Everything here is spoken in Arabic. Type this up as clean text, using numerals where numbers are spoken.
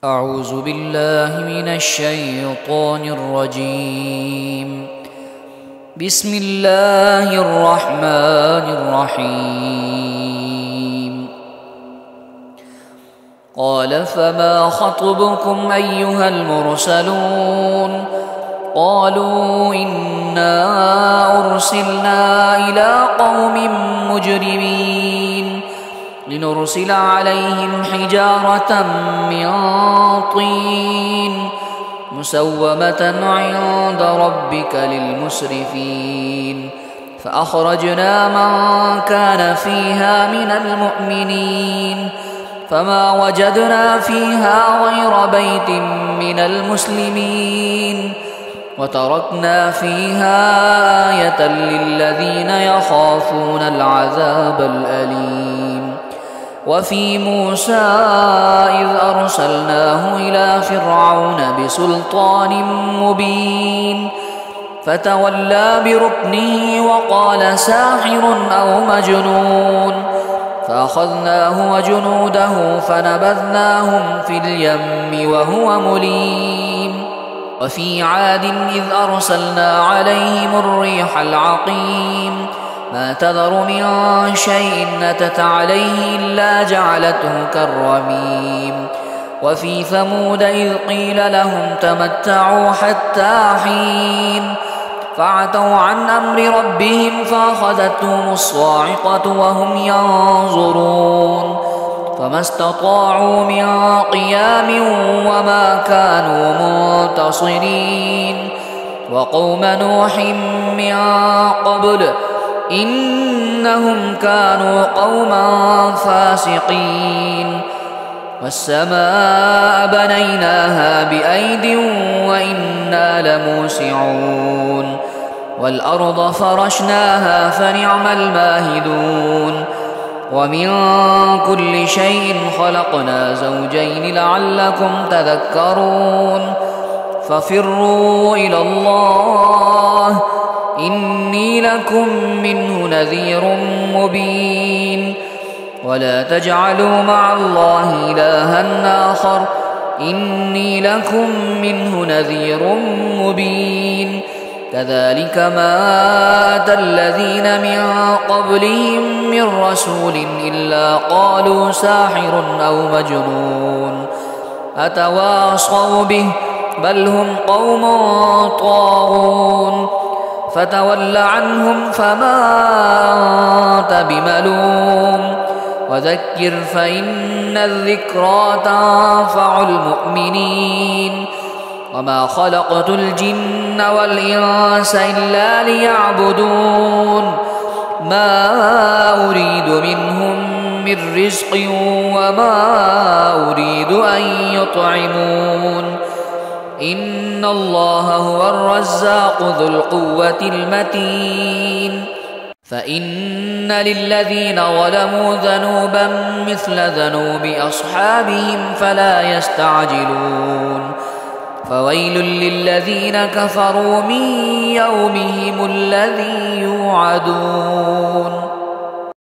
أعوذ بالله من الشيطان الرجيم. بسم الله الرحمن الرحيم. قال فما خطبكم أيها المرسلون؟ قالوا إنا أرسلنا إلى قوم مجرمين لنرسل عليهم حجارة من طين مسومة عند ربك للمسرفين فأخرجنا من كان فيها من المؤمنين فما وجدنا فيها غير بيت من المسلمين وتركنا فيها آية للذين يخافون العذاب الأليم. وفي موسى إذ أرسلناه إلى فرعون بسلطان مبين فتولى بركنه وقال ساحر أو مجنون فأخذناه وجنوده فنبذناهم في اليم وهو مليم. وفي عاد إذ أرسلنا عليهم الريح العقيم ما تذر من شيء أتت عليه إلا جعلته كالرميم. وفي ثمود إذ قيل لهم تمتعوا حتى حين فعتوا عن أمر ربهم فأخذتهم الصاعقة وهم ينظرون فما استطاعوا من قيام وما كانوا منتصرين. وقوم نوح من قبل إنهم كانوا قوما فاسقين. والسماء بنيناها بأيد وإنا لموسعون والأرض فرشناها فنعم الماهدون. ومن كل شيء خلقنا زوجين لعلكم تذكرون. ففروا إلى الله إني لكم منه نذير مبين. ولا تجعلوا مع الله إلها آخر إني لكم منه نذير مبين. كذلك ما أتى الذين من قبلهم من رسول إلا قالوا ساحر أو مجنون أتواصوا به بل هم قوم طاغون. فتول عنهم فما أنت بملوم وذكر فإن الذكرى تنفع المؤمنين. وما خلقت الجن والإنس إلا ليعبدون ما أريد منهم من رزق وما أريد أن يطعمون إن الله هو الرزاق ذو القوة المتين. فإن للذين ظلموا ذنوبا مثل ذنوب أصحابهم فلا يستعجلون. فويل للذين كفروا من يومهم الذي يوعدون.